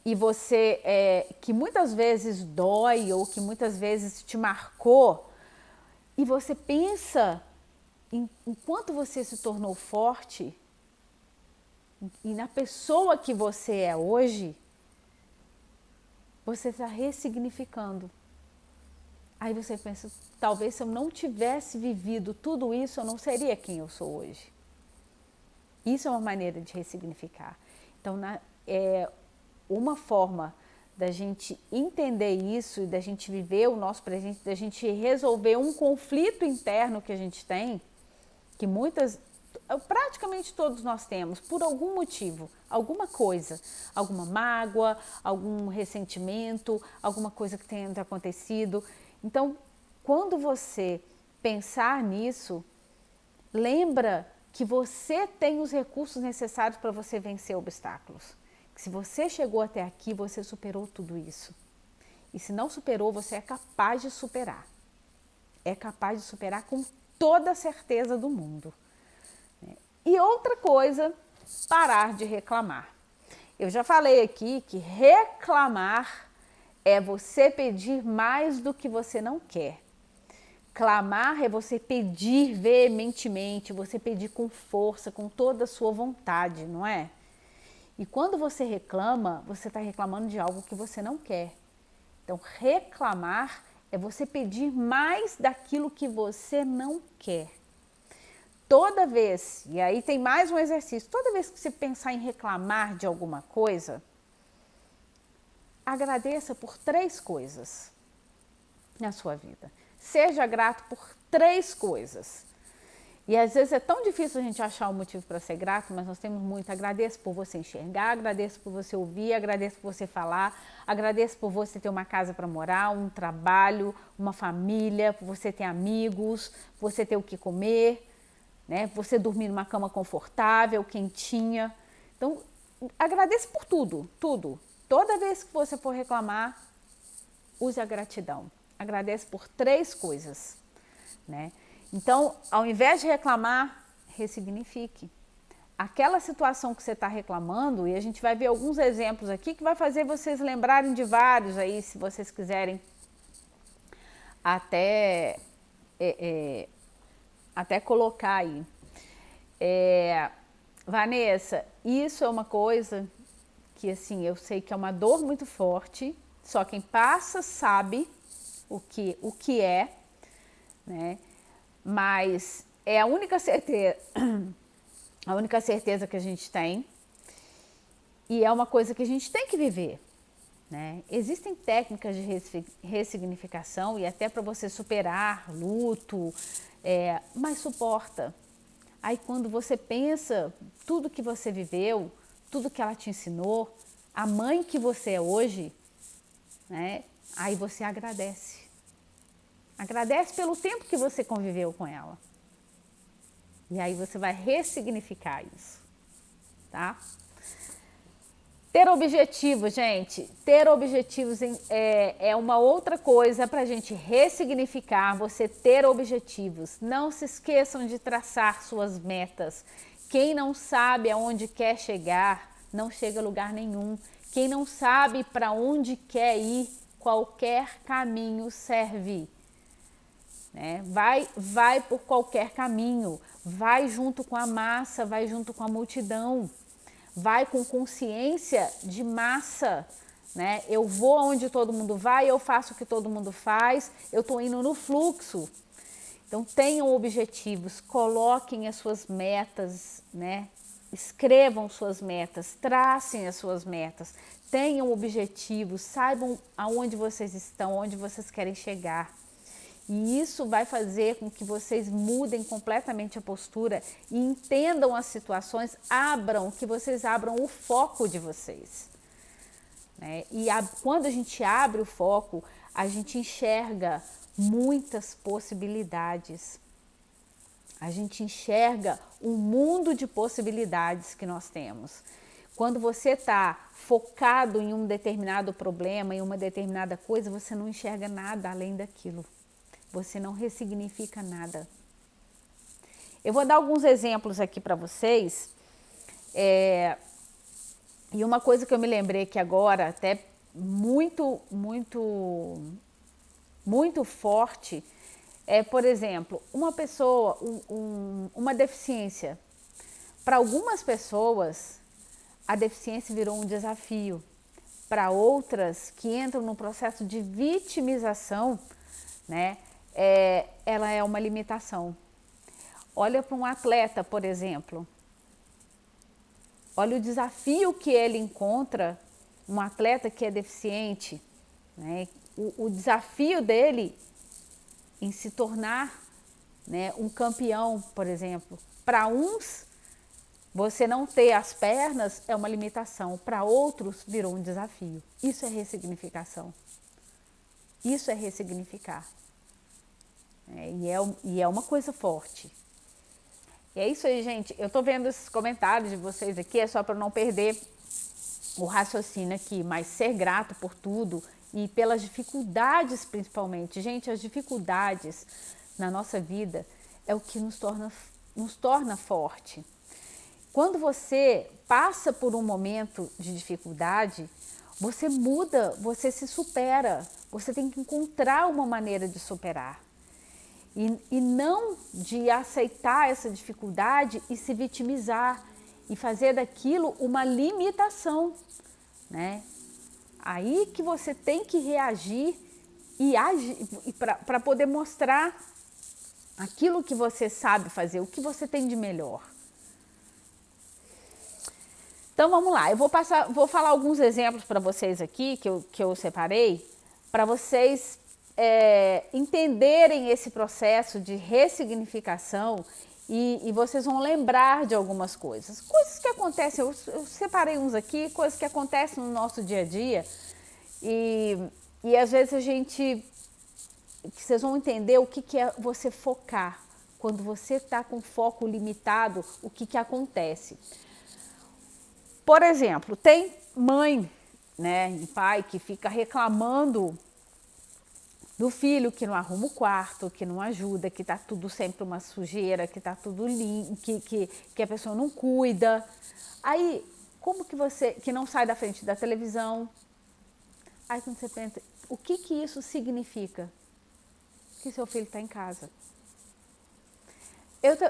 A: e você, que muitas vezes dói ou que muitas vezes te marcou, e você pensa em quanto você se tornou forte e na pessoa que você é hoje, você está ressignificando. Aí você pensa, talvez se eu não tivesse vivido tudo isso, eu não seria quem eu sou hoje. Isso é uma maneira de ressignificar. Então, uma forma da gente entender isso e da gente viver o nosso presente, da gente resolver um conflito interno que a gente tem, que praticamente todos nós temos, por algum motivo, alguma coisa, alguma mágoa, algum ressentimento, alguma coisa que tenha acontecido. Então, quando você pensar nisso, lembra que você tem os recursos necessários para você vencer obstáculos. Se você chegou até aqui, você superou tudo isso. E se não superou, você é capaz de superar. É capaz de superar com toda a certeza do mundo. E outra coisa, parar de reclamar. Eu já falei aqui que reclamar é você pedir mais do que você não quer. Clamar é você pedir veementemente, você pedir com força, com toda a sua vontade, não é? E quando você reclama, você está reclamando de algo que você não quer. Então, reclamar é você pedir mais daquilo que você não quer. Toda vez, e aí tem mais um exercício, toda vez que você pensar em reclamar de alguma coisa, agradeça por 3 coisas na sua vida. Seja grato por 3 coisas. E às vezes é tão difícil a gente achar um motivo para ser grato, mas nós temos muito. Agradeço por você enxergar, agradeço por você ouvir, agradeço por você falar, agradeço por você ter uma casa para morar, um trabalho, uma família, por você ter amigos, por você ter o que comer, né? Você dormir numa cama confortável, quentinha. Então, agradeço por tudo, tudo. Toda vez que você for reclamar, use a gratidão. Agradece por 3 coisas, né? Então, ao invés de reclamar, ressignifique. Aquela situação que você está reclamando, e a gente vai ver alguns exemplos aqui que vai fazer vocês lembrarem de vários aí, se vocês quiserem até colocar aí. Vanessa, isso é uma coisa que assim, eu sei que é uma dor muito forte, só quem passa sabe o que é, né? Mas é a única certeza que a gente tem e é uma coisa que a gente tem que viver. né? Existem técnicas de ressignificação e até para você superar luto, mas suporta. Aí quando você pensa tudo que você viveu, tudo que ela te ensinou, a mãe que você é hoje, né? Aí você agradece. Agradece pelo tempo que você conviveu com ela. E aí você vai ressignificar isso, tá? Ter objetivos, gente. Ter objetivos é uma outra coisa para a gente ressignificar. Você ter objetivos. Não se esqueçam de traçar suas metas. Quem não sabe aonde quer chegar, não chega a lugar nenhum. Quem não sabe para onde quer ir, qualquer caminho serve. Né? Vai por qualquer caminho. Vai junto com a massa, vai junto com a multidão. Vai com consciência de massa, né? Eu vou onde todo mundo vai, eu faço o que todo mundo faz, eu estou indo no fluxo. Então tenham objetivos, coloquem as suas metas, né? Escrevam suas metas, tracem as suas metas, tenham objetivos, saibam aonde vocês estão, onde vocês querem chegar. E isso vai fazer com que vocês mudem completamente a postura e entendam as situações, que vocês abram o foco de vocês. Né? E quando a gente abre o foco, a gente enxerga muitas possibilidades. A gente enxerga um mundo de possibilidades que nós temos. Quando você está focado em um determinado problema, em uma determinada coisa, você não enxerga nada além daquilo. Você não ressignifica nada. Eu vou dar alguns exemplos aqui para vocês. E uma coisa que eu me lembrei que agora, até muito forte, por exemplo, uma pessoa, uma deficiência. Para algumas pessoas, a deficiência virou um desafio. Para outras que entram no processo de vitimização, né? Ela é uma limitação. Olha para um atleta, por exemplo. Olha o desafio que ele encontra, um atleta que é deficiente, né? O desafio dele em se tornar, né, um campeão, por exemplo. Para uns, você não ter as pernas é uma limitação. Para outros, virou um desafio. Isso é ressignificação. Isso é ressignificar. E é uma coisa forte. E é isso aí, gente. Eu tô vendo esses comentários de vocês aqui, é só para não perder o raciocínio aqui, mas ser grato por tudo e pelas dificuldades principalmente. Gente, as dificuldades na nossa vida é o que nos torna forte. Quando você passa por um momento de dificuldade, você muda, você se supera. Você tem que encontrar uma maneira de superar. E não de aceitar essa dificuldade e se vitimizar e fazer daquilo uma limitação, né? Aí que você tem que reagir e agir para poder mostrar aquilo que você sabe fazer, o que você tem de melhor. Então vamos lá, eu vou falar alguns exemplos para vocês aqui que eu separei para vocês entenderem esse processo de ressignificação e vocês vão lembrar de algumas coisas. Coisas que acontecem, eu separei uns aqui, coisas que acontecem no nosso dia a dia e às vezes vocês vão entender o que é você focar. Quando você está com foco limitado, o que acontece? Por exemplo, tem mãe, né, e pai que fica reclamando do filho que não arruma o quarto, que não ajuda, que tá tudo sempre uma sujeira, que tá tudo limpo, que a pessoa não cuida. Aí, como que você, que não sai da frente da televisão? Aí quando você pensa, o que isso significa? Que seu filho está em casa.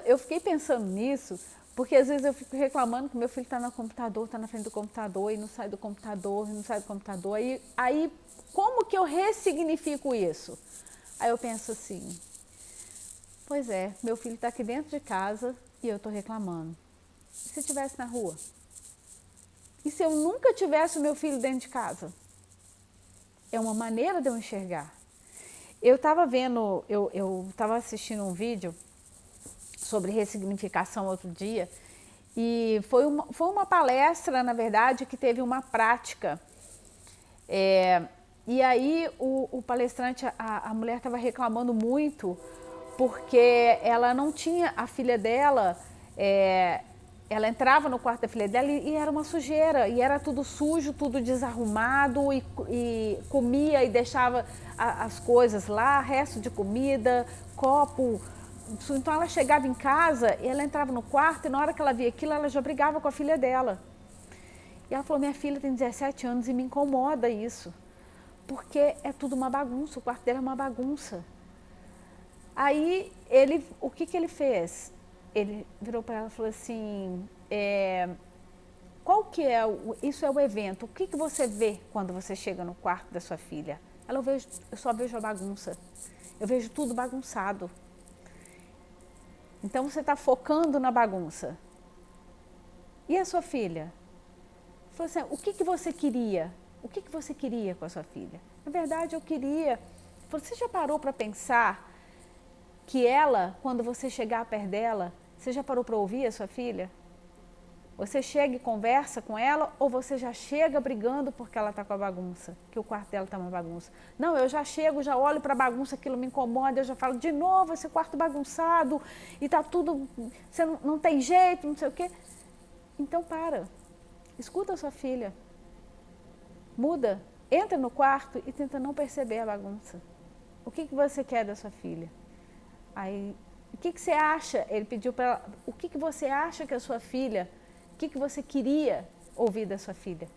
A: Eu fiquei pensando nisso, porque às vezes eu fico reclamando que meu filho está no computador, está na frente do computador e não sai do computador, não sai do computador. Aí como que eu ressignifico isso? Aí eu penso assim, pois é, meu filho está aqui dentro de casa e eu estou reclamando. E se eu estivesse na rua? E se eu nunca tivesse o meu filho dentro de casa? é uma maneira de eu enxergar. Eu estava vendo, eu estava assistindo um vídeo sobre ressignificação outro dia, e foi uma palestra, na verdade, que teve uma prática. E aí o palestrante, a mulher estava reclamando muito, porque ela não tinha, a filha dela, ela entrava no quarto da filha dela e era uma sujeira, e era tudo sujo, tudo desarrumado, e comia e deixava as coisas lá, resto de comida, copo. Então ela chegava em casa e ela entrava no quarto, e na hora que ela via aquilo, ela já brigava com a filha dela. E ela falou, minha filha tem 17 anos e me incomoda isso, porque é tudo uma bagunça, o quarto dela é uma bagunça. Aí o que ele fez? Ele virou para ela e falou assim, qual que é, isso é o evento, o que você vê quando você chega no quarto da sua filha? Eu só vejo a bagunça, eu vejo tudo bagunçado. Então você está focando na bagunça. E a sua filha? Falou assim, o que você queria? O que você queria com a sua filha? Na verdade, eu queria... Você já parou para pensar que ela, quando você chegar perto dela, você já parou para ouvir a sua filha? Você chega e conversa com ela, ou você já chega brigando porque ela está com a bagunça, que o quarto dela está uma bagunça? Não, eu já chego, já olho para a bagunça, aquilo me incomoda, eu já falo, de novo esse quarto bagunçado, e está tudo, você não tem jeito, não sei o quê. Então para, escuta a sua filha, muda, entra no quarto e tenta não perceber a bagunça. O que você quer da sua filha? Aí, o que você acha? Ele pediu para ela, o que você acha que a sua filha, o que você queria ouvir da sua filha?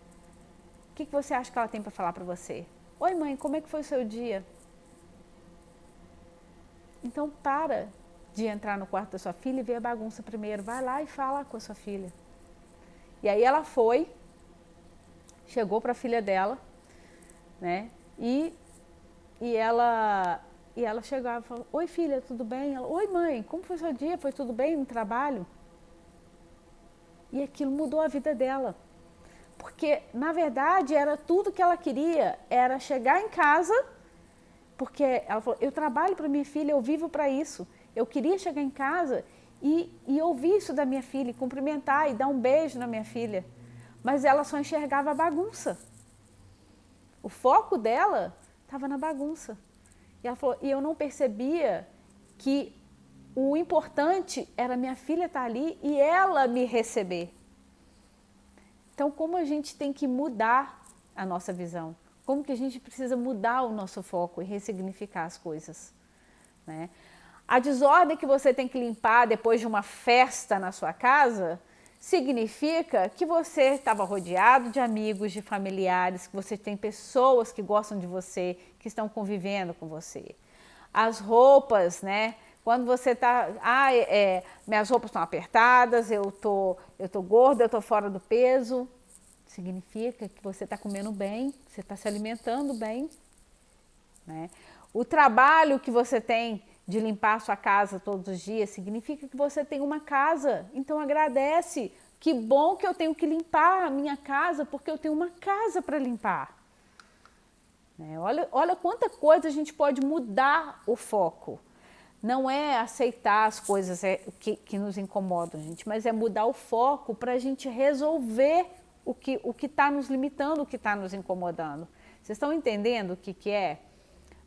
A: O que você acha que ela tem para falar para você? Oi mãe, como é que foi o seu dia? Então para de entrar no quarto da sua filha e ver a bagunça primeiro. Vai lá e fala com a sua filha. E aí ela foi, chegou para a filha dela, né? E ela chegava e falou, oi filha, tudo bem? Ela, oi mãe, como foi o seu dia? Foi tudo bem no trabalho? E aquilo mudou a vida dela. Porque, na verdade, era tudo que ela queria, era chegar em casa, porque ela falou, eu trabalho para minha filha, eu vivo para isso. Eu queria chegar em casa e ouvir isso da minha filha, e cumprimentar e dar um beijo na minha filha. Mas ela só enxergava a bagunça. O foco dela estava na bagunça. E ela falou, e eu não percebia que o importante era minha filha estar ali e ela me receber. Então, como a gente tem que mudar a nossa visão? Como que a gente precisa mudar o nosso foco e ressignificar as coisas, né? A desordem que você tem que limpar depois de uma festa na sua casa significa que você estava rodeado de amigos, de familiares, que você tem pessoas que gostam de você, que estão convivendo com você. As roupas, né? Quando você está, minhas roupas estão apertadas, eu tô gorda, eu tô fora do peso, significa que você está comendo bem, você está se alimentando bem, né? O trabalho que você tem de limpar a sua casa todos os dias significa que você tem uma casa, então agradece. Que bom que eu tenho que limpar a minha casa, porque eu tenho uma casa para limpar. Né? Olha quanta coisa a gente pode mudar o foco. Não é aceitar as coisas que nos incomodam, gente, mas é mudar o foco para a gente resolver o que está nos limitando, o que está nos incomodando. Vocês estão entendendo o que é?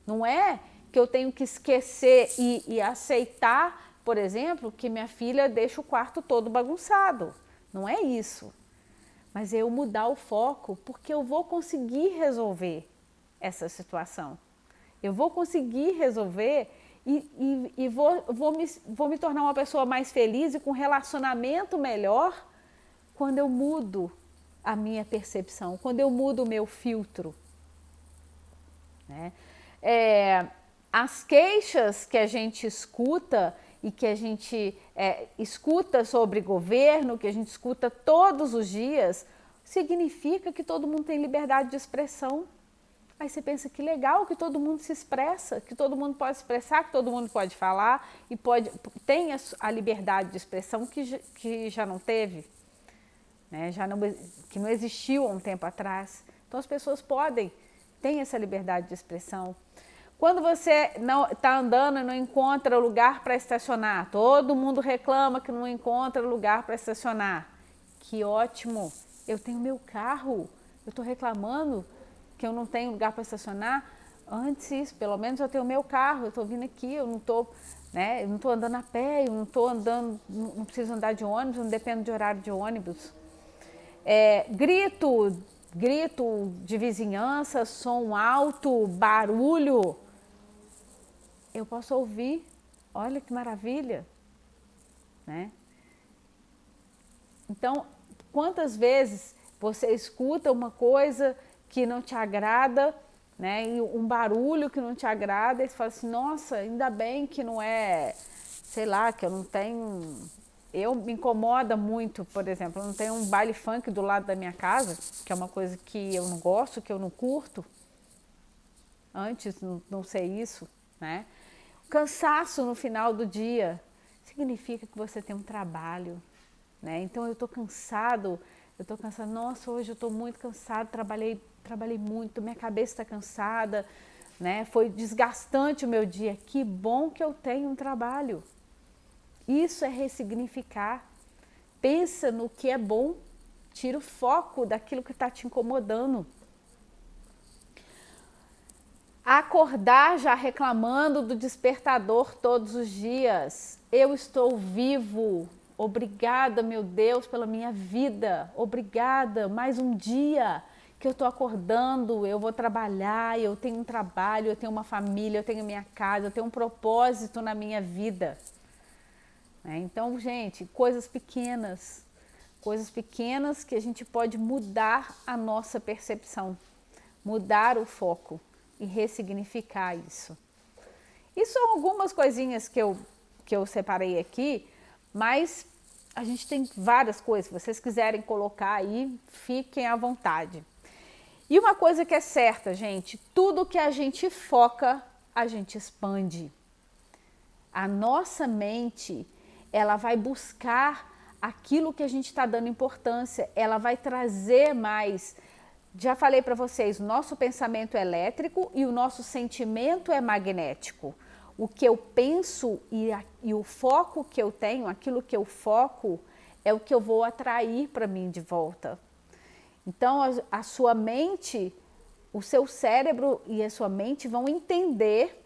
A: Não é que eu tenho que esquecer e aceitar, por exemplo, que minha filha deixa o quarto todo bagunçado. Não é isso. Mas é eu mudar o foco, porque eu vou conseguir resolver essa situação. Eu vou conseguir resolver e vou me tornar uma pessoa mais feliz e com relacionamento melhor quando eu mudo a minha percepção, quando eu mudo o meu filtro. Né? As queixas que a gente escuta e que a gente escuta sobre governo, que a gente escuta todos os dias, significa que todo mundo tem liberdade de expressão. Aí você pensa que legal que todo mundo se expressa, que todo mundo pode expressar, que todo mundo pode falar e tem a liberdade de expressão que já não teve, né? Que não existiu há um tempo atrás. Então as pessoas podem tem essa liberdade de expressão. Quando você não está andando e não encontra lugar para estacionar, todo mundo reclama que não encontra lugar para estacionar. Que ótimo, eu tenho meu carro, eu estou reclamando que eu não tenho lugar para estacionar. Antes, pelo menos eu tenho meu carro, eu estou vindo aqui, eu não estou, né, eu não estou andando a pé, eu não estou andando, não preciso andar de ônibus, não dependo de horário de ônibus. Grito de vizinhança, som alto, barulho, eu posso ouvir. Olha que maravilha, né? Então, quantas vezes você escuta uma coisa que não te agrada, né? E um barulho que não te agrada, e você fala assim, nossa, ainda bem que não é, sei lá, que eu não tenho... Me incomoda muito, por exemplo, eu não tenho um baile funk do lado da minha casa, que é uma coisa que eu não gosto, que eu não curto. Antes não sei isso, né? Cansaço no final do dia significa que você tem um trabalho, né? Então eu estou cansada, nossa, hoje eu estou muito cansado, trabalhei muito, minha cabeça está cansada, né? Foi desgastante o meu dia, que bom que eu tenho um trabalho. Isso é ressignificar. Pensa no que é bom, tira o foco daquilo que está te incomodando. Acordar já reclamando do despertador todos os dias. Eu estou vivo. Obrigada, meu Deus, pela minha vida. Obrigada, mais um dia que eu estou acordando, eu vou trabalhar, eu tenho um trabalho, eu tenho uma família, eu tenho minha casa, eu tenho um propósito na minha vida. Então, gente, coisas pequenas que a gente pode mudar a nossa percepção, mudar o foco e ressignificar isso. E são algumas coisinhas que eu separei aqui, mas a gente tem várias coisas. Se vocês quiserem colocar aí, fiquem à vontade. E uma coisa que é certa, gente, tudo que a gente foca, a gente expande. A nossa mente, ela vai buscar aquilo que a gente está dando importância, ela vai trazer mais. Já falei para vocês, o nosso pensamento é elétrico e o nosso sentimento é magnético. O que eu penso e o foco que eu tenho, aquilo que eu foco, é o que eu vou atrair para mim de volta. Então, a sua mente, o seu cérebro e a sua mente vão entender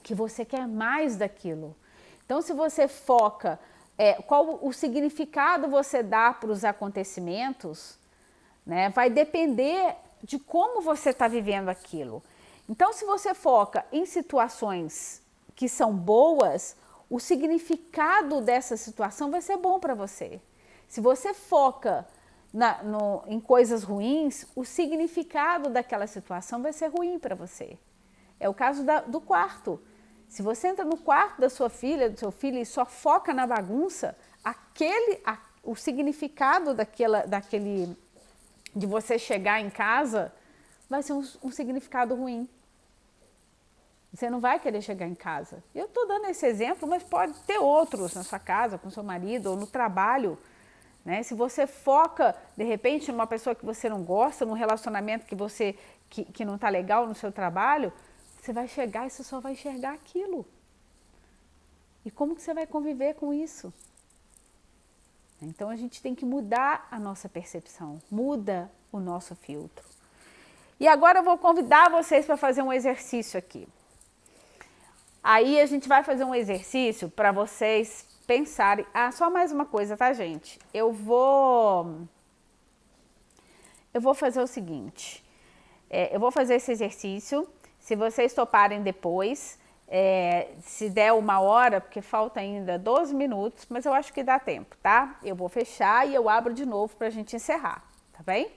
A: que você quer mais daquilo. Então, se você foca, qual o significado você dá para os acontecimentos, né, vai depender de como você está vivendo aquilo. Então, se você foca em situações que são boas, o significado dessa situação vai ser bom para você. Se você foca em coisas ruins, o significado daquela situação vai ser ruim para você. É o caso do quarto. Se você entra no quarto da sua filha, do seu filho e só foca na bagunça, o significado daquele de você chegar em casa vai ser um significado ruim. Você não vai querer chegar em casa. Eu estou dando esse exemplo, mas pode ter outros na sua casa, com seu marido ou no trabalho. Né? Se você foca, de repente, numa pessoa que você não gosta, num relacionamento que não está legal no seu trabalho, você vai chegar e você só vai enxergar aquilo. E como que você vai conviver com isso? Então, a gente tem que mudar a nossa percepção, muda o nosso filtro. E agora eu vou convidar vocês para fazer um exercício aqui. Aí a gente vai fazer um exercício para vocês pensarem. Ah, só mais uma coisa, tá, gente? Eu vou fazer o seguinte. Eu vou fazer esse exercício. Se vocês toparem depois, se der 1 hora, porque falta ainda 12 minutos, mas eu acho que dá tempo, tá? Eu vou fechar e eu abro de novo para a gente encerrar, tá bem?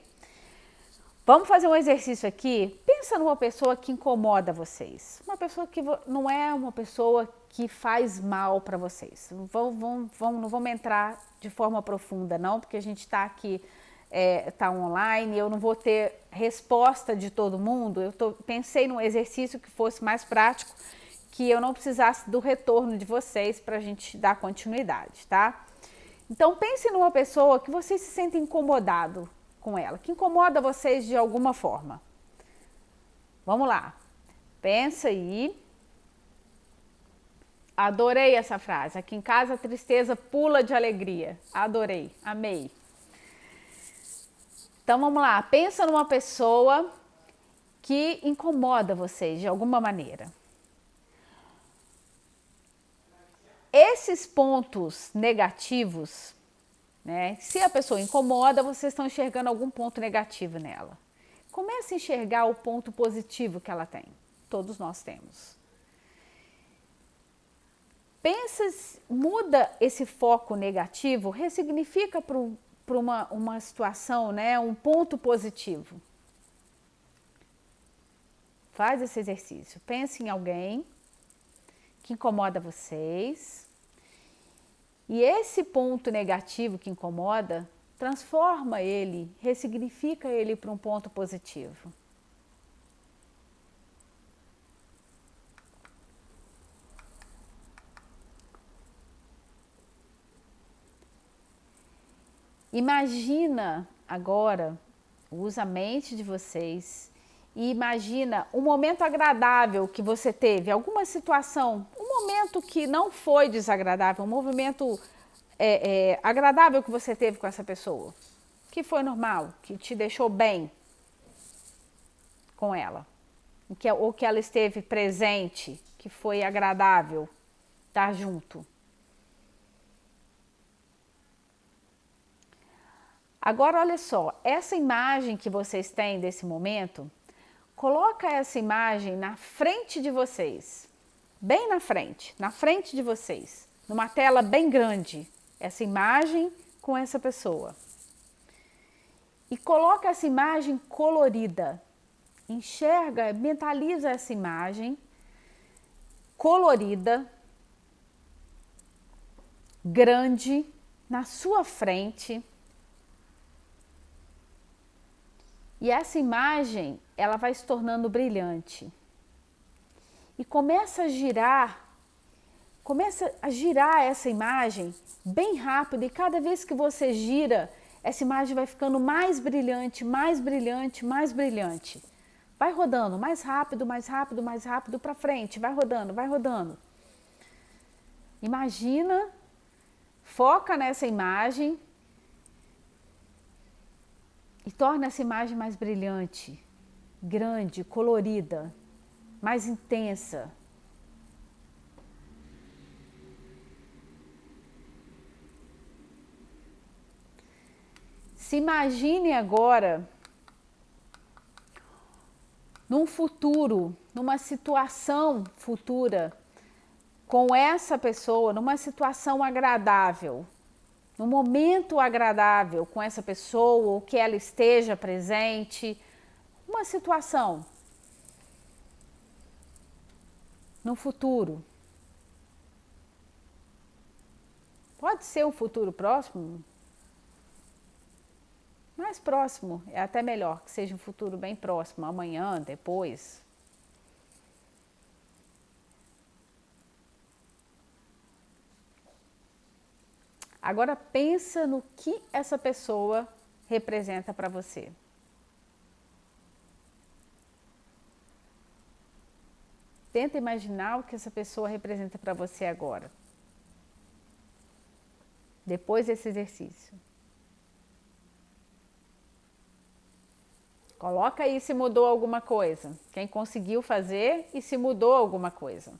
A: Vamos fazer um exercício aqui. Pensa numa pessoa que incomoda vocês. Uma pessoa que não é uma pessoa que faz mal para vocês. Não vamos entrar de forma profunda, não, porque a gente está aqui, está online, eu não vou ter resposta de todo mundo. Pensei num exercício que fosse mais prático, que eu não precisasse do retorno de vocês para a gente dar continuidade, tá? Então, pense numa pessoa que vocês se sentem incomodado com ela, que incomoda vocês de alguma forma. Vamos lá. Pensa aí. Adorei essa frase. Aqui em casa a tristeza pula de alegria. Adorei, amei. Então vamos lá. Pensa numa pessoa que incomoda vocês de alguma maneira. Esses pontos negativos, né? Se a pessoa incomoda, vocês estão enxergando algum ponto negativo nela. Comece a enxergar o ponto positivo que ela tem. Todos nós temos. Pensa, muda esse foco negativo, ressignifica para uma situação, né? Um ponto positivo. Faz esse exercício. Pense em alguém que incomoda vocês. E esse ponto negativo que incomoda, transforma ele, ressignifica ele para um ponto positivo. Imagina agora, usa a mente de vocês e imagina um momento agradável que você teve, alguma situação, um momento que não foi desagradável, um movimento agradável que você teve com essa pessoa, que foi normal, que te deixou bem com ela, ou que ela esteve presente, que foi agradável estar junto. Agora olha só, essa imagem que vocês têm desse momento, coloca essa imagem na frente de vocês, bem na frente de vocês, numa tela bem grande, essa imagem com essa pessoa. E coloca essa imagem colorida, enxerga, mentaliza essa imagem colorida, grande, na sua frente. E essa imagem, ela vai se tornando brilhante. E começa a girar essa imagem bem rápido. E cada vez que você gira, essa imagem vai ficando mais brilhante, mais brilhante, mais brilhante. Vai rodando mais rápido, mais rápido, mais rápido para frente. Vai rodando, vai rodando. Imagina, foca nessa imagem. E torna essa imagem mais brilhante, grande, colorida, mais intensa. Se imagine agora num futuro, numa situação futura com essa pessoa, numa situação agradável. No momento agradável com essa pessoa, ou que ela esteja presente, uma situação no futuro. Pode ser um futuro próximo, mais próximo, é até melhor que seja um futuro bem próximo, amanhã, depois. Agora pensa no que essa pessoa representa para você. Tenta imaginar o que essa pessoa representa para você agora. Depois desse exercício. Coloca aí se mudou alguma coisa. Quem conseguiu fazer e se mudou alguma coisa.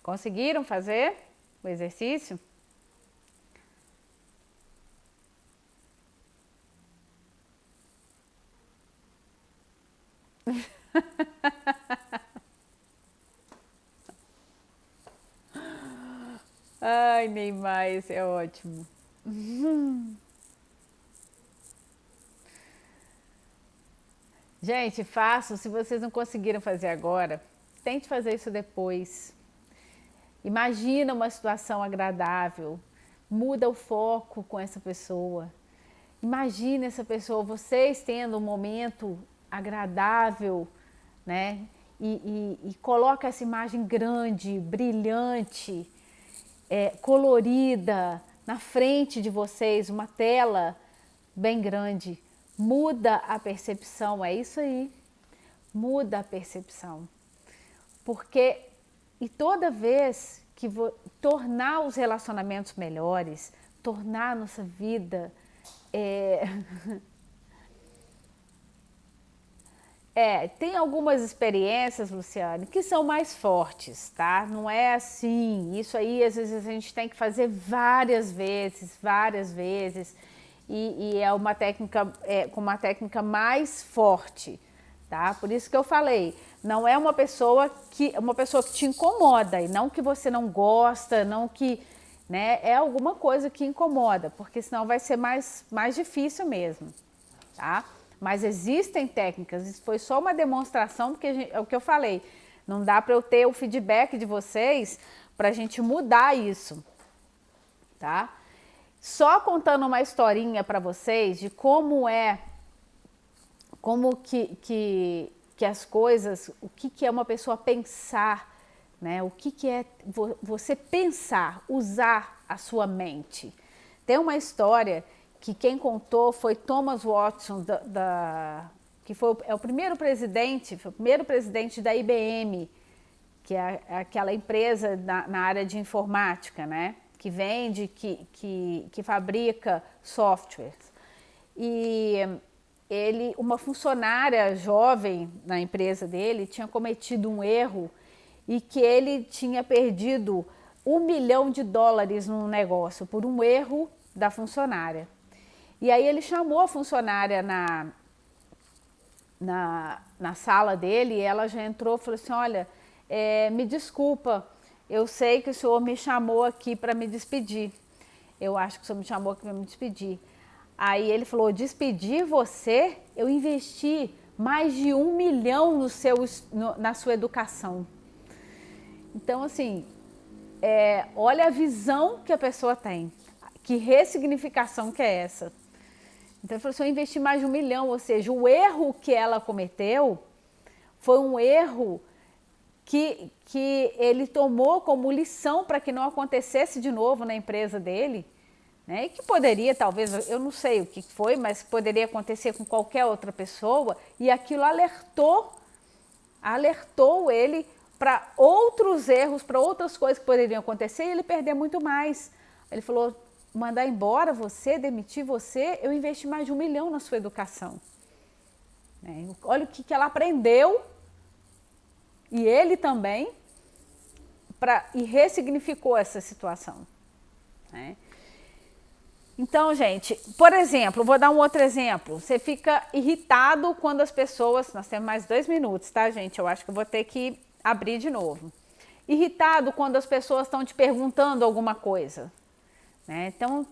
A: Conseguiram fazer o exercício? Ai, Neymar, esse é ótimo. Gente, façam. Se vocês não conseguiram fazer agora, tente fazer isso depois. Imagina uma situação agradável, muda o foco com essa pessoa. Imagine essa pessoa, vocês tendo um momento agradável, né? e coloca essa imagem grande, brilhante, colorida, na frente de vocês, uma tela bem grande. Muda a percepção, é isso aí. Muda a percepção. Porque, e toda vez que tornar os relacionamentos melhores, tornar a nossa vida tem algumas experiências, Luciane, que são mais fortes, tá? Não é assim, isso aí às vezes a gente tem que fazer várias vezes, e é uma técnica, com uma técnica mais forte, tá? Por isso que eu falei, não é uma pessoa que te incomoda, e não que você não gosta, não que, né, é alguma coisa que incomoda, porque senão vai ser mais difícil mesmo, tá? Mas existem técnicas, isso foi só uma demonstração, porque é o que eu falei, não dá para eu ter o feedback de vocês para a gente mudar isso, tá? Só contando uma historinha para vocês de como que as coisas, o que é uma pessoa pensar, né? O que é você pensar, usar a sua mente. Tem uma história que quem contou foi Thomas Watson, que foi o primeiro presidente da IBM, que é aquela empresa na área de informática, né? Que vende, que fabrica softwares. E uma funcionária jovem na empresa dele tinha cometido um erro e que ele tinha perdido $1 milhão num negócio por um erro da funcionária. E aí ele chamou a funcionária na sala dele e ela já entrou e falou assim, olha, me desculpa, eu sei que o senhor me chamou aqui para me despedir. Eu acho que o senhor me chamou aqui para me despedir. Aí ele falou, despedir você? Eu investi mais de $1 milhão na sua educação. Então, assim, olha a visão que a pessoa tem. Que ressignificação que é essa? Então, ele falou assim, eu investi mais de $1 milhão, ou seja, o erro que ela cometeu foi um erro que ele tomou como lição para que não acontecesse de novo na empresa dele, né? E que poderia, talvez, eu não sei o que foi, mas poderia acontecer com qualquer outra pessoa, e aquilo alertou ele para outros erros, para outras coisas que poderiam acontecer, e ele perder muito mais. Ele falou, mandar embora você, demitir você, eu investi mais de $1 milhão na sua educação. Olha o que ela aprendeu, e ele também, e ressignificou essa situação. Né? Então, gente, por exemplo, vou dar um outro exemplo. Você fica irritado quando as pessoas... Nós temos mais 2 minutos, tá, gente? Eu acho que eu vou ter que abrir de novo. Irritado quando as pessoas estão te perguntando alguma coisa. Né? Então,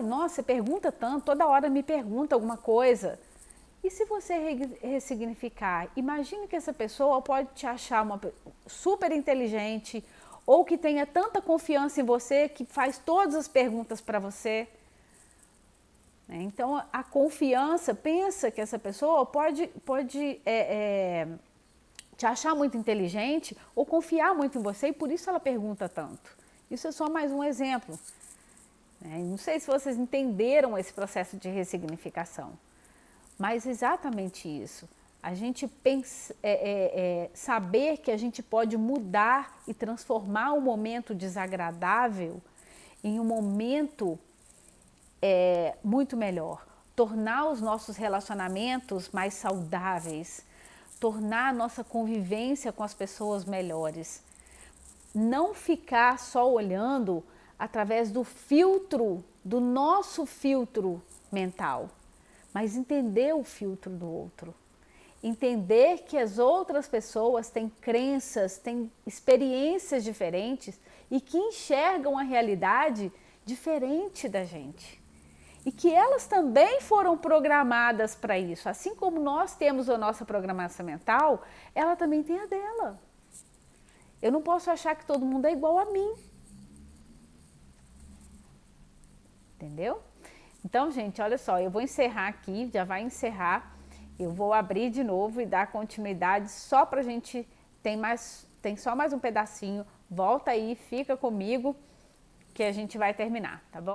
A: nossa, você pergunta tanto, toda hora me pergunta alguma coisa. E se você ressignificar? Imagine que essa pessoa pode te achar uma super inteligente ou que tenha tanta confiança em você que faz todas as perguntas para você. Então, a confiança, pensa que essa pessoa pode te achar muito inteligente ou confiar muito em você e por isso ela pergunta tanto. Isso é só mais um exemplo. Não sei se vocês entenderam esse processo de ressignificação, mas exatamente isso. A gente saber que a gente pode mudar e transformar um momento desagradável em um momento muito melhor. Tornar os nossos relacionamentos mais saudáveis, tornar a nossa convivência com as pessoas melhores. Não ficar só olhando através do nosso filtro mental, mas entender o filtro do outro. Entender que as outras pessoas têm crenças, têm experiências diferentes e que enxergam a realidade diferente da gente. E que elas também foram programadas para isso. Assim como nós temos a nossa programação mental, ela também tem a dela. Eu não posso achar que todo mundo é igual a mim. Entendeu? Então, gente, olha só, eu vou encerrar aqui, já vai encerrar. Eu vou abrir de novo e dar continuidade só para a gente tem só mais um pedacinho. Volta aí, fica comigo que a gente vai terminar, tá bom?